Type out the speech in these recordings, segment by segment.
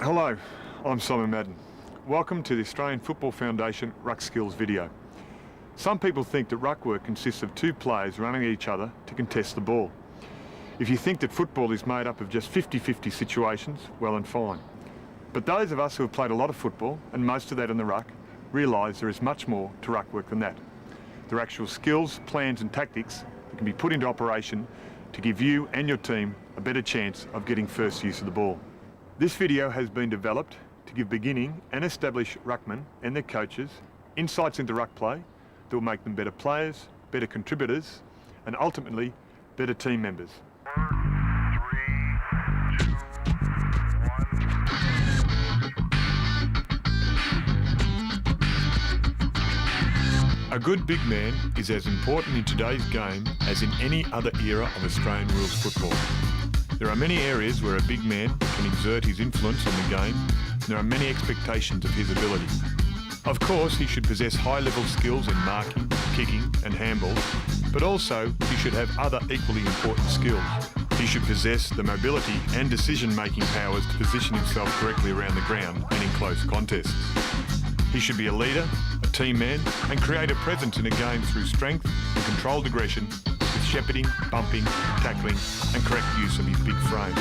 Hello, I'm Simon Madden. Welcome to the Australian Football Foundation Ruck Skills video. Some people think that ruck work consists of two players running at each other to contest the ball. If you think that football is made up of just 50-50 situations, well and fine. But those of us who have played a lot of football, and most of that in the ruck, realise there is much more to ruck work than that. There are actual skills, plans and tactics that can be put into operation to give you and your team a better chance of getting first use of the ball. This video has been developed to give beginning and established ruckmen and their coaches insights into ruck play that will make them better players, better contributors and ultimately better team members. A good big man is as important in today's game as in any other era of Australian rules football. There are many areas where a big man can exert his influence on the game, and there are many expectations of his ability. Of course, he should possess high-level skills in marking, kicking and handball, but also he should have other equally important skills. He should possess the mobility and decision-making powers to position himself correctly around the ground and in close contests. He should be a leader, a team man, and create a presence in a game through strength and controlled aggression, with shepherding, bumping, tackling and correct use of his big frame.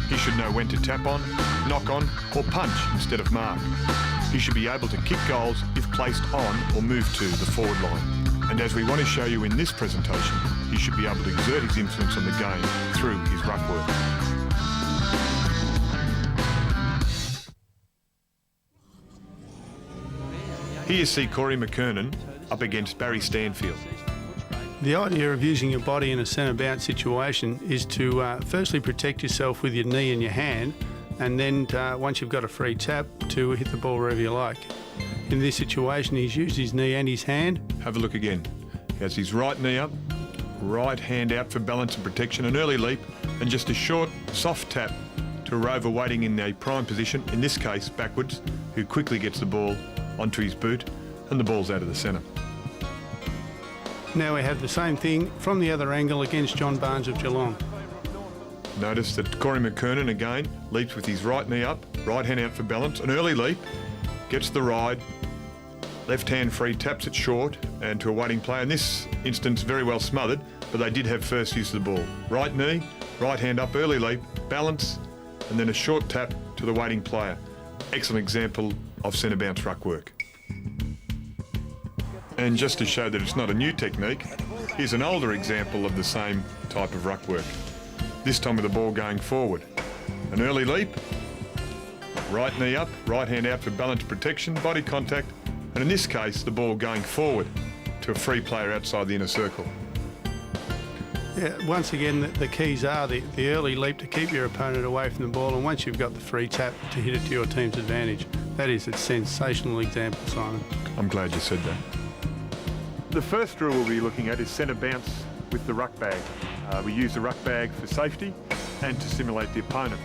He should know when to tap on, knock on or punch instead of mark. He should be able to kick goals if placed on or moved to the forward line. And as we want to show you in this presentation, he should be able to exert his influence on the game through his ruck work. Here you see Corey McKernan up against Barry Stanfield. The idea of using your body in a centre bounce situation is to firstly protect yourself with your knee and your hand, and then once you've got a free tap, to hit the ball wherever you like. In this situation, he's used his knee and his hand. Have a look again. He has his right knee up, right hand out for balance and protection, an early leap, and just a short, soft tap to a rover waiting in a prime position, in this case backwards, who quickly gets the ball onto his boot, and the ball's out of the centre. Now we have the same thing from the other angle against John Barnes of Geelong. Notice that Corey McKernan again leaps with his right knee up, right hand out for balance, an early leap, gets the ride, left hand free, taps it short and to a waiting player. In this instance very well smothered, but they did have first use of the ball. Right knee, right hand up, early leap, balance and then a short tap to the waiting player. Excellent example of centre bounce ruck work. And just to show that it's not a new technique, here's an older example of the same type of ruck work. This time with the ball going forward. An early leap, right knee up, right hand out for balance protection, body contact, and in this case the ball going forward to a free player outside the inner circle. Yeah, once again the keys are the early leap to keep your opponent away from the ball, and once you've got the free tap to hit it to your team's advantage. That is a sensational example, Simon. I'm glad you said that. The first drill we'll be looking at is centre bounce with the ruck bag. We use the ruck bag for safety and to simulate the opponent.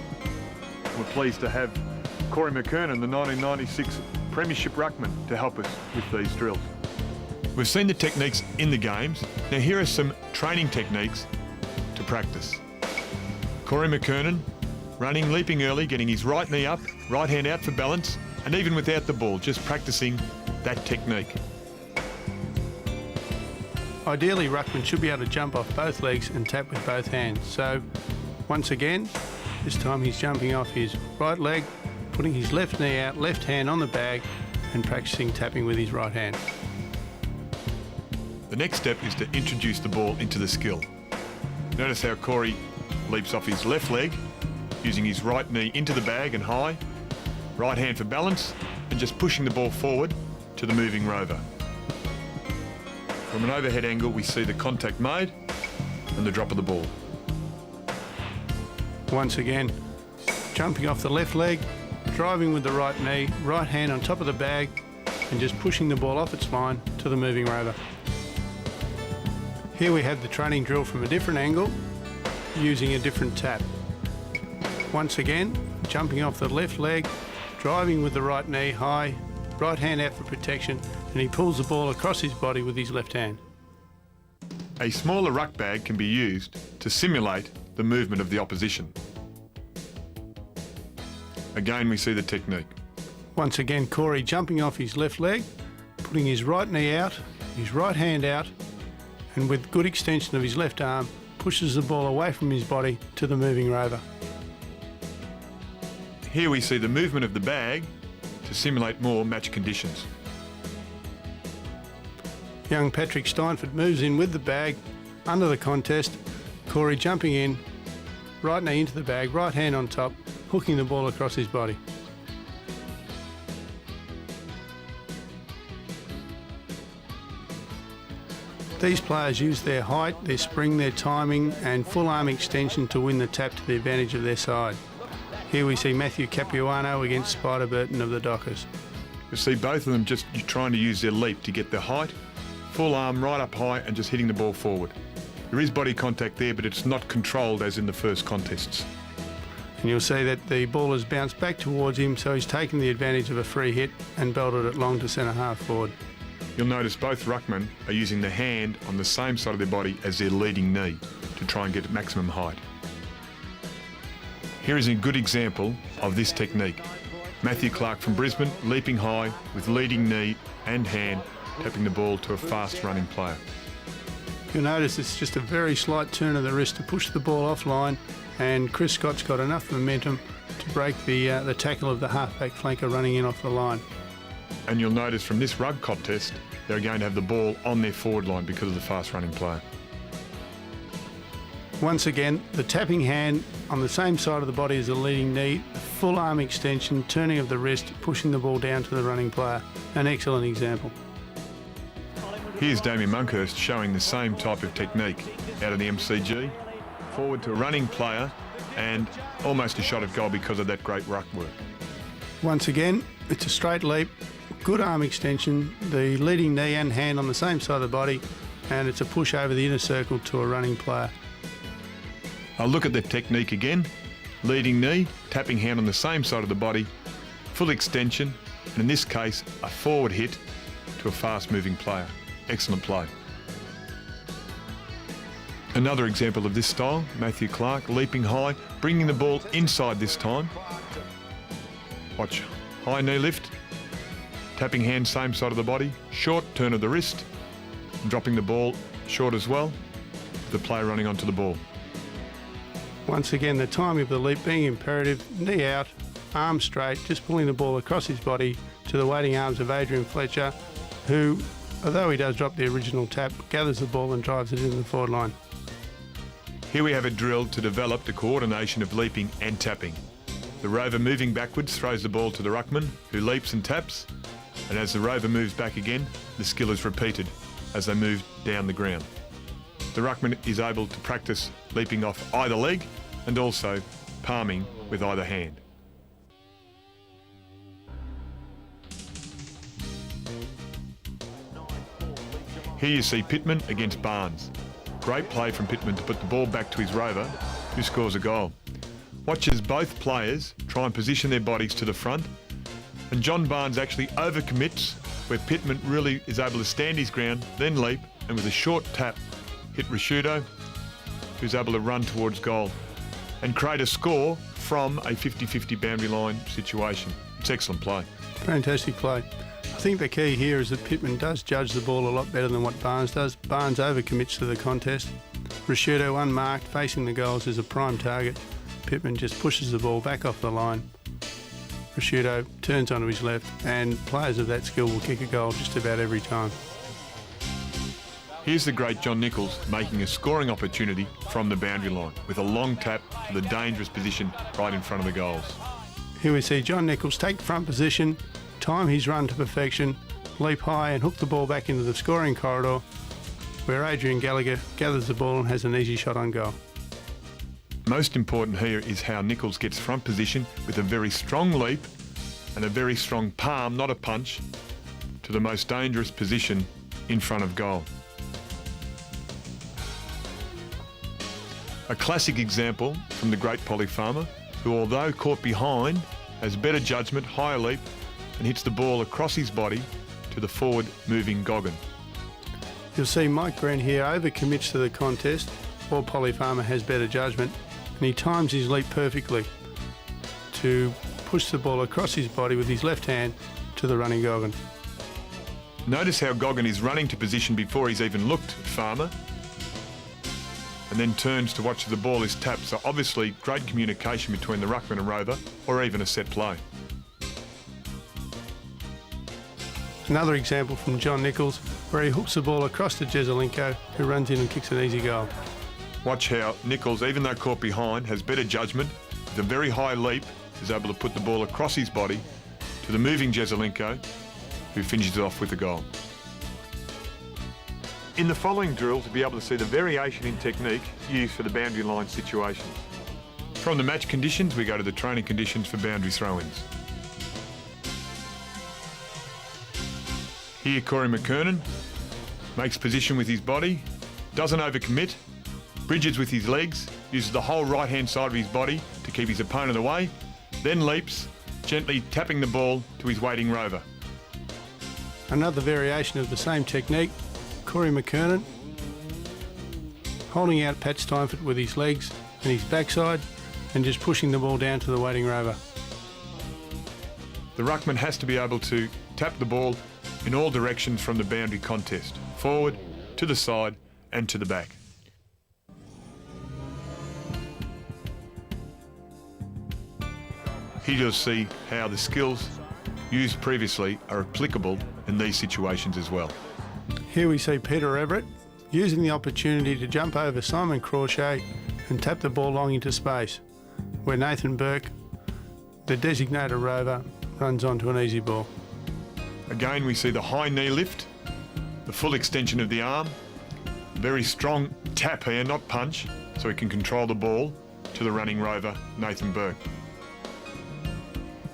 We're pleased to have Corey McKernan, the 1996 Premiership ruckman, to help us with these drills. We've seen the techniques in the games. Now here are some training techniques to practice. Corey McKernan running, leaping early, getting his right knee up, right hand out for balance, and even without the ball, just practicing that technique. Ideally, ruckman should be able to jump off both legs and tap with both hands. So, once again, this time he's jumping off his right leg, putting his left knee out, left hand on the bag, and practicing tapping with his right hand. The next step is to introduce the ball into the skill. Notice how Corey leaps off his left leg, using his right knee into the bag and high, right hand for balance, and just pushing the ball forward to the moving rover. From an overhead angle, we see the contact made and the drop of the ball. Once again, jumping off the left leg, driving with the right knee, right hand on top of the bag, and just pushing the ball off its line to the moving rover. Here we have the training drill from a different angle, using a different tap. Once again, jumping off the left leg, driving with the right knee high, right hand out for protection, and he pulls the ball across his body with his left hand. A smaller ruck bag can be used to simulate the movement of the opposition. Again, we see the technique. Once again, Corey jumping off his left leg, putting his right knee out, his right hand out, and with good extension of his left arm, pushes the ball away from his body to the moving rover. Here we see the movement of the bag to simulate more match conditions. Young Patrick Steinford moves in with the bag under the contest. Corey jumping in, right knee into the bag, right hand on top, hooking the ball across his body. These players use their height, their spring, their timing and full arm extension to win the tap to the advantage of their side. Here we see Matthew Capuano against Spider Burton of the Dockers. You see both of them just trying to use their leap to get the height, full arm right up high and just hitting the ball forward. There is body contact there, but it's not controlled as in the first contests. And you'll see that the ball has bounced back towards him, so he's taken the advantage of a free hit and belted it long to centre half forward. You'll notice both ruckmen are using the hand on the same side of their body as their leading knee to try and get maximum height. Here is a good example of this technique. Matthew Clark from Brisbane leaping high with leading knee and hand, tapping the ball to a fast running player. You'll notice it's just a very slight turn of the wrist to push the ball offline, and Chris Scott's got enough momentum to break the tackle of the halfback flanker running in off the line. And you'll notice from this rug contest, they're going to have the ball on their forward line because of the fast running player. Once again, the tapping hand on the same side of the body as the leading knee, full arm extension, turning of the wrist, pushing the ball down to the running player. An excellent example. Here's Damien Monkhurst showing the same type of technique out of the MCG. Forward to a running player and almost a shot at goal because of that great ruck work. Once again, it's a straight leap, good arm extension, the leading knee and hand on the same side of the body, and it's a push over the inner circle to a running player. I'll look at the technique again. Leading knee, tapping hand on the same side of the body, full extension, and in this case, a forward hit to a fast moving player. Excellent play. Another example of this style, Matthew Clark leaping high, bringing the ball inside this time. Watch, high knee lift, tapping hand same side of the body, short turn of the wrist, dropping the ball short as well, the player running onto the ball. Once again, the timing of the leap being imperative, knee out, arm straight, just pulling the ball across his body to the waiting arms of Adrian Fletcher, who, although he does drop the original tap, gathers the ball and drives it into the forward line. Here we have a drill to develop the coordination of leaping and tapping. The rover moving backwards throws the ball to the ruckman, who leaps and taps, and as the rover moves back again, the skill is repeated as they move down the ground. The ruckman is able to practice leaping off either leg and also palming with either hand. Here you see Pittman against Barnes. Great play from Pittman to put the ball back to his rover, who scores a goal. Watch as both players try and position their bodies to the front, and John Barnes actually overcommits, where Pittman really is able to stand his ground, then leap, and with a short tap, hit Rashudo, who's able to run towards goal and create a score from a 50-50 boundary line situation. It's excellent play. Fantastic play. I think the key here is that Pittman does judge the ball a lot better than what Barnes does. Barnes overcommits to the contest. Rashudo unmarked, facing the goals, is a prime target. Pittman just pushes the ball back off the line. Rashudo turns onto his left, and players of that skill will kick a goal just about every time. Here's the great John Nicholls making a scoring opportunity from the boundary line with a long tap to the dangerous position right in front of the goals. Here we see John Nicholls take front position, time his run to perfection, leap high and hook the ball back into the scoring corridor, where Adrian Gallagher gathers the ball and has an easy shot on goal. Most important here is how Nicholls gets front position with a very strong leap and a very strong palm, not a punch, to the most dangerous position in front of goal. A classic example from the great Polly Farmer, who although caught behind, has better judgment, higher leap, and hits the ball across his body to the forward moving Goggin. You'll see Mike Green here overcommits to the contest, while Polly Farmer has better judgment, and he times his leap perfectly to push the ball across his body with his left hand to the running Goggin. Notice how Goggin is running to position before he's even looked at Farmer, and then turns to watch the ball is tapped. So obviously great communication between the ruckman and rover, or even a set play. Another example from John Nicholls, where he hooks the ball across to Jezelenko, who runs in and kicks an easy goal. Watch how Nicholls, even though caught behind, has better judgment. With a very high leap, is able to put the ball across his body to the moving Jezelenko, who finishes it off with a goal. In the following drills, you'll be able to see the variation in technique used for the boundary line situations. From the match conditions, we go to the training conditions for boundary throw-ins. Here, Corey McKernan makes position with his body, doesn't overcommit, bridges with his legs, uses the whole right-hand side of his body to keep his opponent away, then leaps, gently tapping the ball to his waiting rover. Another variation of the same technique, Corey McKernan holding out Pat Steinfort with his legs and his backside and just pushing the ball down to the waiting rover. The ruckman has to be able to tap the ball in all directions from the boundary contest, forward, to the side and to the back. Here you'll see how the skills used previously are applicable in these situations as well. Here we see Peter Everett using the opportunity to jump over Simon Crawshay and tap the ball long into space, where Nathan Burke, the designated rover, runs onto an easy ball. Again, we see the high knee lift, the full extension of the arm, very strong tap here, not punch, so he can control the ball to the running rover, Nathan Burke.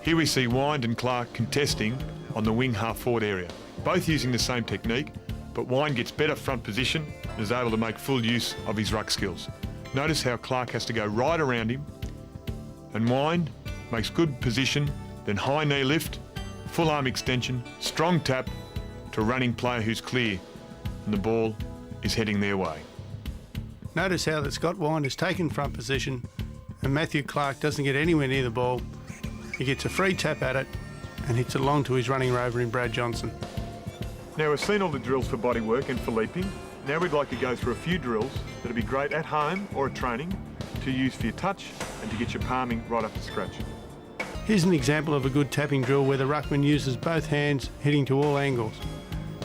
Here we see Wind and Clark contesting on the wing half forward area, both using the same technique, but Wind gets better front position and is able to make full use of his ruck skills. Notice how Clark has to go right around him, and Wind makes good position, then high knee lift, full arm extension, strong tap to a running player who's clear, and the ball is heading their way. Notice how that Scott Wind has taken front position and Matthew Clark doesn't get anywhere near the ball. He gets a free tap at it and hits it long to his running rover in Brad Johnson. Now we've seen all the drills for body work and for leaping. Now we'd like to go through a few drills that'll be great at home or at training to use for your touch and to get your palming right up to scratch. Here's an example of a good tapping drill where the ruckman uses both hands hitting to all angles.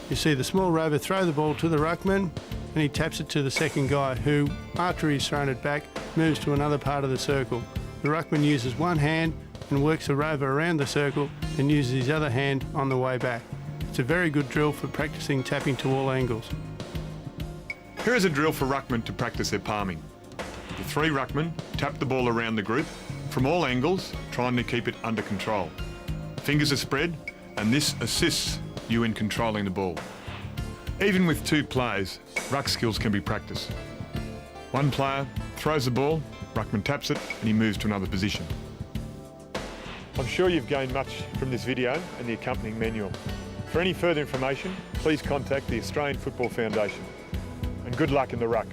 You see the small rover throw the ball to the ruckman and he taps it to the second guy who, after he's thrown it back, moves to another part of the circle. The ruckman uses one hand and works the rover around the circle and uses his other hand on the way back. It's a very good drill for practicing tapping to all angles. Here is a drill for ruckmen to practice their palming. The three ruckmen tap the ball around the group from all angles, trying to keep it under control. Fingers are spread, and this assists you in controlling the ball. Even with two players, ruck skills can be practiced. One player throws the ball, ruckman taps it, and he moves to another position. I'm sure you've gained much from this video and the accompanying manual. For any further information, please contact the Australian Football Foundation. And good luck in the ruck.